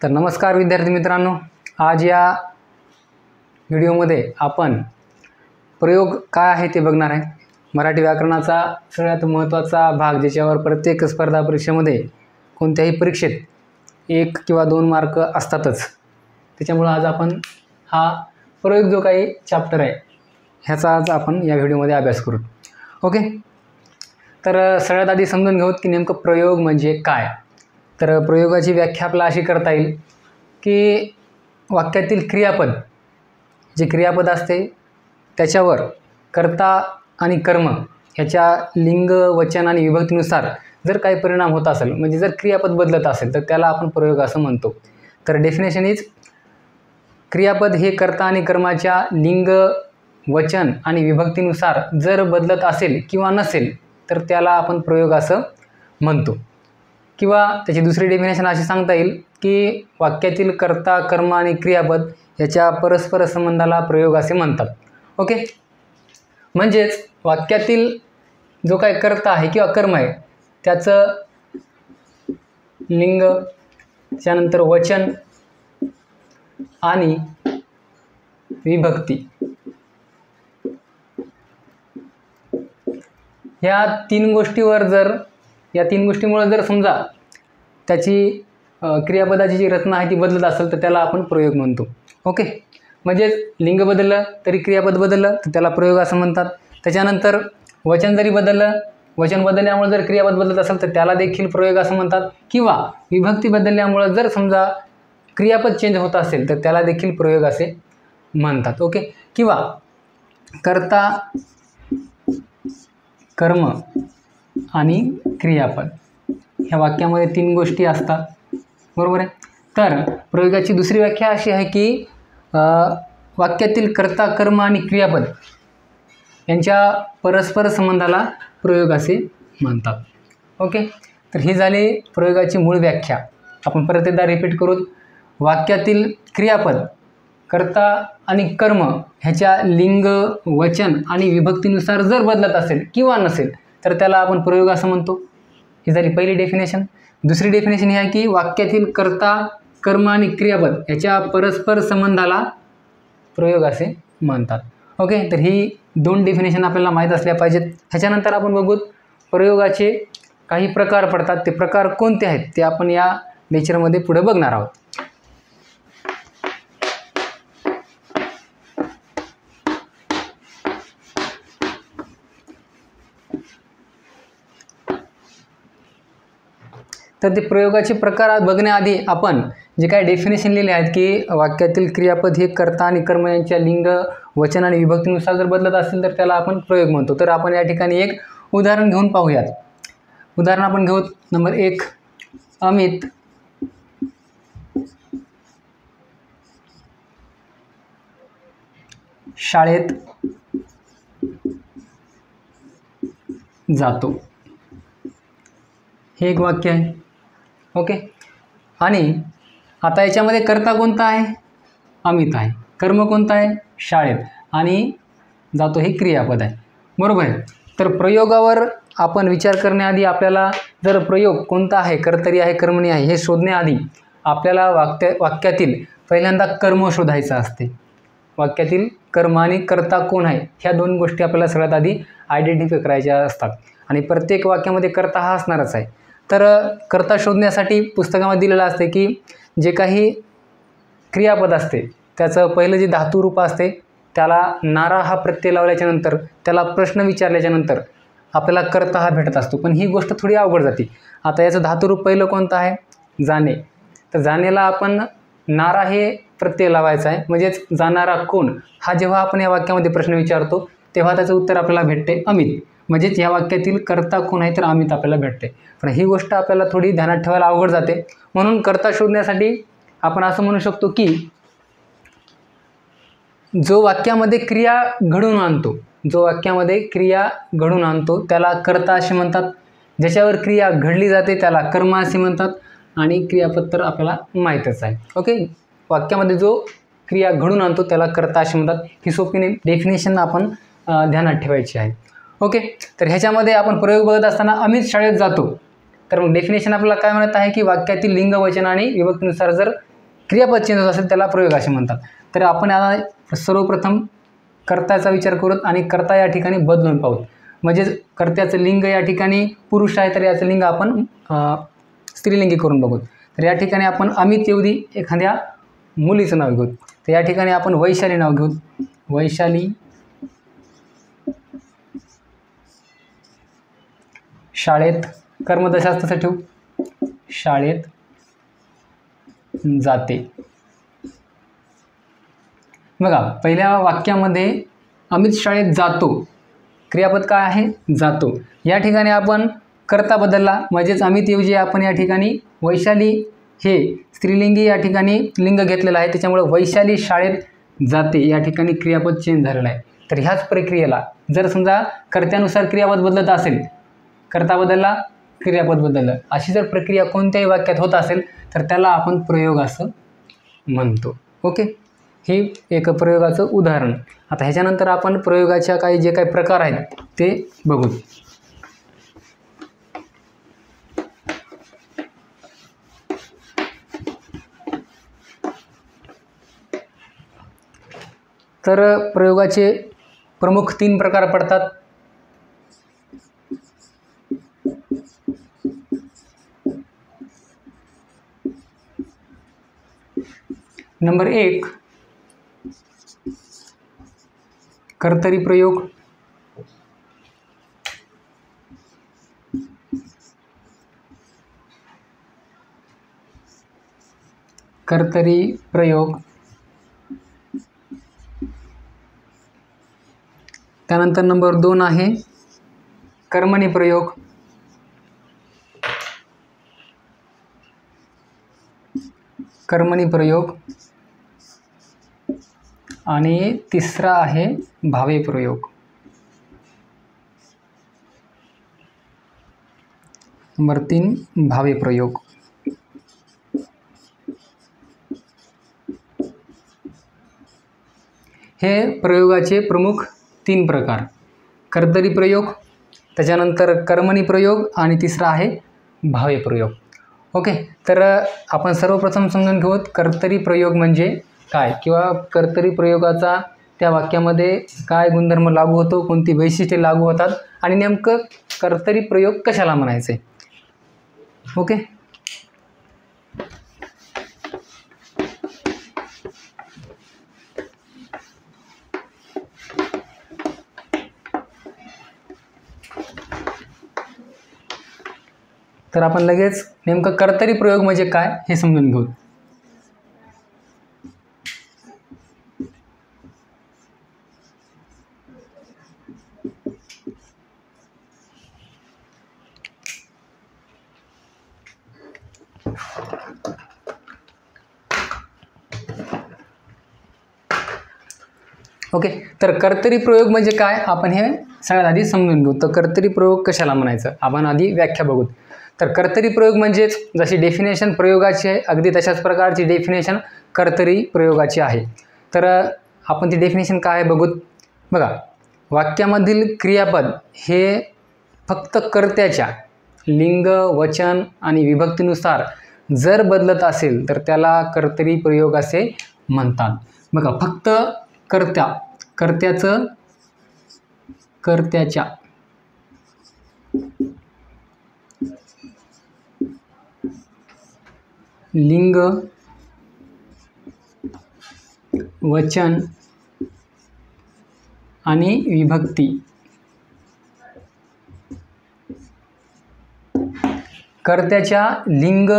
तर नमस्कार विद्यार्थी मित्रांनो, आज या व्हिडिओमध्ये आपण प्रयोग काय आहे ते बघणार आहे। मराठी व्याकरणाचा सगळ्यात महत्त्वाचा भाग, ज्याच्यावर प्रत्येक स्पर्धा परीक्षेमध्ये कोणत्याही परीक्षेत 1 किंवा 2 मार्क असतातच। त्याच्यामुळे आज आपण हा प्रयोग जो काही चॅप्टर आहे ह्याचा आज आपण या व्हिडिओमध्ये अभ्यास करू। ओके, तर सगळ्यात आधी समजून घेऊ की नेमकं प्रयोग म्हणजे काय। तर प्रयोगाची व्याख्या आपल्याला अशी करता येईल की वाक्यातील क्रियापद, जे क्रियापद असते त्याच्यावर कर्ता आणि कर्म ह्याच्या लिंग, वचन आणि विभक्तीनुसार जर काही परिणाम होत असेल, म्हणजे जर क्रियापद बदलत असेल तर त्याला आपण प्रयोग असं म्हणतो। तर डेफिनेशन इज, क्रियापद हे कर्ता आणि कर्माच्या लिंग, वचन आणि विभक्तीनुसार जर बदलत असेल किंवा नसेल तर त्याला आपण प्रयोग असं म्हणतो। किंवा त्याची दुसरी डेफिनेशन अशी सांगता येईल की वाक्यातील कर्ता, कर्म आणि क्रियापद याच्या परस्पर संबंधाला प्रयोग असे म्हणतात। ओके, म्हणजेच वाक्यातील जो काही कर्ता आहे किंवा कर्म आहे त्याचं लिंग, त्यानंतर वचन आणि विभक्ती, या 3 गोष्टीवर जर, या 3 गोष्टीमुळे जर समजा त्याची क्रियापदाची जी रचना आहे ती बदलत असेल तर त्याला आपण प्रयोग म्हणतो। ओके, म्हणजे लिंग बदललं तरी क्रियापद बदललं तर त्याला प्रयोग असं म्हणतात। त्याच्यानंतर वचन जरी बदललं, वचन बदलल्यामुळे जर क्रियापद बदलत असेल तर त्याला देखील प्रयोग असं म्हणतात। किंवा विभक्ती बदलल्यामुळे जर समजा क्रियापद चेंज होत असेल तर त्याला देखील प्रयोग असे म्हणतात। ओके, किंवा कर्ता, कर्म आणि क्रियापद ह्या वाक्यामध्ये 3 गोष्टी असतात, बरोबर आहे। तर प्रयोगाची दुसरी व्याख्या अशी आहे की वाक्यातील कर्ता, कर्म आणि क्रियापद यांच्या परस्पर संबंधाला प्रयोग असे म्हणतात। ओके, तर ही झाली प्रयोगाची मूळ व्याख्या। आपण परत एकदा रिपीट करू। वाक्यातील क्रियापद कर्ता आणि कर्म ह्याच्या लिंग, वचन आणि विभक्तीनुसार जर बदलत असेल किंवा नसेल तर त्याला आपण प्रयोग असं म्हणतो। ही झाली पहिली डेफिनेशन। दुसरी डेफिनेशन ही आहे की वाक्यातील कर्ता, कर्म आणि क्रियापद ह्याच्या परस्पर संबंधाला प्रयोग असे म्हणतात। ओके, तर ही 2 डेफिनेशन आपल्याला माहीत असल्या पाहिजेत। ह्याच्यानंतर आपण बघू प्रयोगाचे काही प्रकार पडतात, ते प्रकार कोणते आहेत ते आपण या लेक्चरमध्ये पुढे बघणार आहोत। तर ते प्रयोगाचे प्रकार बघण्याआधी आपण जे काही डेफिनेशन लिहिले आहेत की वाक्यातील क्रियापद हे कर्ता आणि कर्म यांच्या लिंग, वचन आणि विभक्तीनुसार जर बदलत असेल तर त्याला आपण प्रयोग म्हणतो। तर आपण या ठिकाणी एक उदाहरण घेऊन पाहूयात। उदाहरण आपण घेऊ नंबर 1, अमित शाळेत जातो, हे एक वाक्य आहे। ओके, आणि आता याच्यामध्ये कर्ता कोणता आहे? अमित आहे। कर्म कोणता आहे? शाळेत, आणि जातो हे क्रियापद आहे, बरोबर आहे। तर प्रयोगावर आपण विचार करण्याआधी आपल्याला जर प्रयोग कोणता आहे, कर्तरी आहे, कर्मणी आहे हे शोधण्याआधी आपल्याला वाक्यातील पहिल्यांदा कर्म शोधायचं असते। वाक्यातील कर्म आणि कर्ता कोण आहे ह्या 2 गोष्टी आपल्याला सगळ्यात आधी आयडेंटिफाय करायच्या असतात, आणि प्रत्येक वाक्यामध्ये कर्ता हा असणारच आहे। तर कर्ता शोधण्यासाठी पुस्तकामध्ये दिलेलं असते की जे काही क्रियापद असते त्याचं पहिलं जे धातू रूप असते त्याला नारा हा प्रत्यय लावल्याच्यानंतर, त्याला प्रश्न विचारल्याच्यानंतर आपल्याला कर्ता हा भेटत असतो। पण ही गोष्ट थोडी अवघड जाते। आता याचं धातुरूप पहिलं कोणतं आहे? जाणे। तर जाणेला आपण नारा हे प्रत्यय लावायचा आहे, म्हणजेच जाणारा कोण हा जेव्हा आपण या वाक्यामध्ये प्रश्न विचारतो तेव्हा त्याचं उत्तर आपल्याला भेटते अमित, म्हणजेच या वाक्यातील कर्ता कोण आहे तर अमित आपल्याला भेटते। पण ही गोष्ट आपल्याला थोडी ध्यानात ठेवायला अवघड जाते, म्हणून कर्ता शोधण्यासाठी आपण असं म्हणू शकतो की जो वाक्यामध्ये क्रिया घडून आणतो, जो वाक्यामध्ये क्रिया घडून आणतो त्याला कर्ता असे म्हणतात। ज्याच्यावर क्रिया घडली जाते त्याला कर्म असे म्हणतात, आणि क्रियापद तर आपल्याला माहीतच आहे। ओके, वाक्यामध्ये जो क्रिया घडून आणतो त्याला कर्ता असे म्हणतात। ही सोपी डेफिनेशन आपण ध्यानात ठेवायची आहे। ओके, तर ह्याच्यामध्ये आपण प्रयोग बघत असताना अमित शाळेत जातो, तर मग डेफिनेशन आपल्याला काय म्हणत आहे की वाक्यातील लिंग, वचन आणि विभक्तीनुसार जर क्रियापद चेंज होत असेल त्याला प्रयोग असे म्हणतात. तर आपण आता सर्वप्रथम कर्त्याचा विचार करूत आणि कर्ता या ठिकाणी बदलून पाहूत. म्हणजेच कर्त्याचं लिंग या ठिकाणी पुरुष आहे तर याचं लिंग आपण स्त्रीलिंगी करून बघू. तर या ठिकाणी आपण अमित एवढी एखाद्या मुलीचं नाव घेऊ. तर या ठिकाणी आपण वैशाली नाव घेऊ. वैशाली शाळेत, कर्मदशा तसं ठेवू, शाळेत जाते. बघा पहिल्या वाक्यामध्ये अमित शाळेत जातो, क्रियापद काय आहे? जातो. या ठिकाणी आपण कर्ता बदलला, म्हणजेच अमित ऐवजी आपण या ठिकाणी वैशाली हे स्त्रीलिंगी या ठिकाणी लिंग घेतलेलं आहे, त्याच्यामुळे वैशाली शाळेत जाते या ठिकाणी क्रियापद चेंज झालेलं आहे. तर ह्याच प्रक्रियेला जर समजा कर्त्यानुसार क्रियापद बदलत असेल, कर्ता बदलला क्रियापद बदललं, अशी जर प्रक्रिया कोणत्याही वाक्यात होत असेल तर त्याला आपण प्रयोग असं म्हणतो. ओके, हे एक प्रयोगाचं उदाहरण. आता ह्याच्यानंतर आपण प्रयोगाच्या जे काही प्रकार आहेत ते बघू. तर प्रयोगाचे प्रमुख 3 प्रकार पडतात. नंबर 1 कर्तरी प्रयोग. कर्तरी प्रयोग. त्यानंतर नंबर 2 आहे कर्मणी प्रयोग. कर्मणी प्रयोग. आणि तिसरा आहे भावे प्रयोग. नंबर 3 भावे प्रयोग. हे प्रयोगाचे प्रमुख 3 प्रकार. कर्तरी प्रयोग, त्याच्यानंतर कर्मणी प्रयोग आणि तिसरा आहे भावे प्रयोग. ओके, तर आपण सर्वप्रथम समजून घेऊत कर्तरी प्रयोग म्हणजे काय, किंवा कर्तरी प्रयोगाचा त्या वाक्यामध्ये काय गुणधर्म लागू होतो, कोणती वैशिष्ट्ये लागू होतात आणि नेमकं कर्तरी प्रयोग कशाला म्हणायचे. ओके, तर आपण लगेच नेमकं कर्तरी प्रयोग म्हणजे काय हे समजून घेऊ. ओके, तर कर्तरी प्रयोग म्हणजे काय आपण हे सगळ्यात आधी समजून घेऊ. तर कर्तरी प्रयोग कशाला म्हणायचं आपण आधी व्याख्या बघू. तर कर्तरी प्रयोग म्हणजेच जशी डेफिनेशन प्रयोगाची आहे अगदी तशाच प्रकारची डेफिनेशन कर्तरी प्रयोगाची आहे. तर आपण ती डेफिनेशन काय बघू. बघा, वाक्यामधील क्रियापद हे फक्त कर्त्याच्या लिंग, वचन आणि विभक्तीनुसार जर बदलत असेल तर त्याला कर्तरी प्रयोग असे म्हणतात. बघा, फक्त कर्त्याच्या लिंग, वचन आणि विभक्ती कर्त्याच्या लिंग,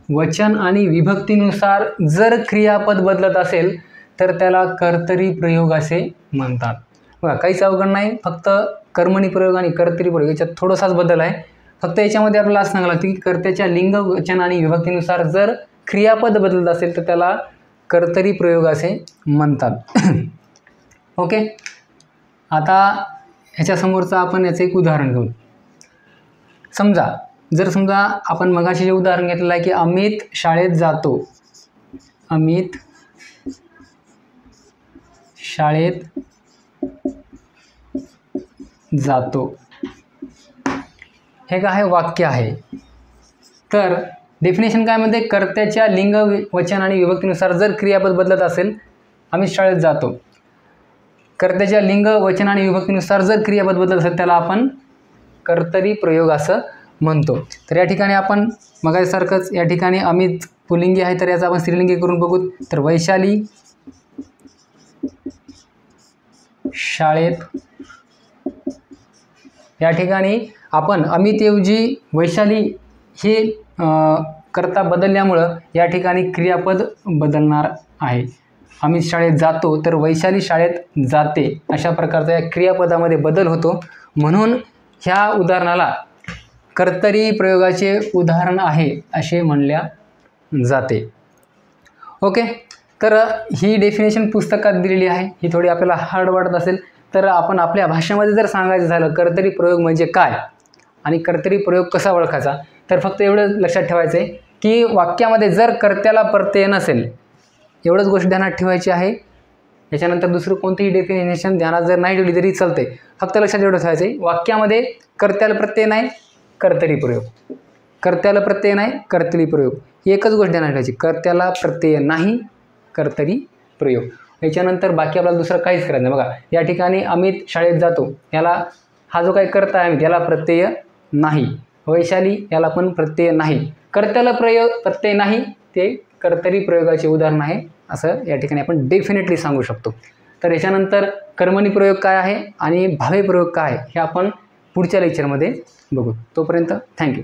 वचन आणि विभक्तीनुसार जर क्रियापद बदलत असेल तर त्याला कर्तरी प्रयोग असे म्हणतात. बघा, काहीच अवघड नाही, फक्त कर्मणी प्रयोग आणि कर्तरी प्रयोग याच्यात थोडासाच बदल आहे. फक्त याच्यामध्ये आपल्याला असं सांगायला लागतं की कर्त्याच्या लिंग, वचन आणि विभक्तीनुसार जर क्रियापद बदलत असेल तर त्याला कर्तरी प्रयोग असे म्हणतात. ओके, आता ह्याच्यासमोरचं आपण याचं एक उदाहरण घेऊ. समजा आपण मगाशी जे उदाहरण घेतलेलं आहे की अमित शाळेत जातो. अमित शाळेत जातो हे काय वाक्य आहे. तर डेफिनेशन काय म्हणते, कर्त्याच्या लिंग वचन आणि विभक्तीनुसार जर क्रियापद बदलत असेल, आम्ही शाळेत जातो, कर्त्याच्या लिंग वचन आणि विभक्तीनुसार जर क्रियापद बदलत असेल त्याला आपण कर्तरी प्रयोग असं म्हणतो. तर या ठिकाणी आपण मगासारखंच या ठिकाणी अमित पुल्लिंगी आहे, तर याचा आपण स्त्रीलिंगी करून बघू. तर वैशाली शाळेत, या ठिकाणी आपण अमितऐवजी वैशाली हे कर्ता बदलल्यामुळं या ठिकाणी क्रियापद बदलणार आहे. अमित शाळेत जातो तर वैशाली शाळेत जाते, अशा प्रकारचा या क्रियापदामध्ये बदल होतो. म्हणून ह्या उदाहरणाला कर्तरी प्रयोगाचे उदाहरण आहे असे म्हणल्या जाते. ओके, तर ही डेफिनेशन पुस्तकात दिलेली आहे. ही थोडी आपल्याला हार्ड वाटत असेल तर आपण आपल्या भाषेमध्ये जर सांगायचं झालं कर्तरी प्रयोग म्हणजे काय आणि कर्तरी प्रयोग कसा ओळखायचा, तर फक्त एवढं लक्षात ठेवायचं आहे की वाक्यामध्ये जर कर्त्याला प्रत्यय नसेल, एवढंच गोष्ट ध्यानात ठेवायची आहे. याच्यानंतर दुसरं कोणतीही डेफिनेशन ध्यानात जर नाही ठेवली तरी चालते, फक्त लक्षात एवढं ठेवायचं आहे वाक्यामध्ये कर्त्याला प्रत्यय नाही, कर्तरी प्रयोग, कर्त्याला प्रत्यय नाही, कर्तरी प्रयोग, ही एकच गोष्ट ध्यानात ठेवायची, कर्त्याला प्रत्यय नाही, कर्तरी प्रयोग. याच्यानंतर बाकी आपल्याला दुसरं काहीच करायचं नाही. बघा या ठिकाणी अमित शाळेत जातो, याला हा जो काही कर्ता आहे याला प्रत्यय नाही, वैशाली याला पण प्रत्यय नाही, कर्त्याला प्रत्यय नाही, ते कर्तरी प्रयोगाचे उदाहरण आहे असं या ठिकाणी आपण डेफिनेटली सांगू शकतो. तर याच्यानंतर कर्मणी प्रयोग काय आहे आणि भावे प्रयोग काय आहे हे आपण पुढच्या लेक्चरमध्ये बघू. तोपर्यंत थँक्यू.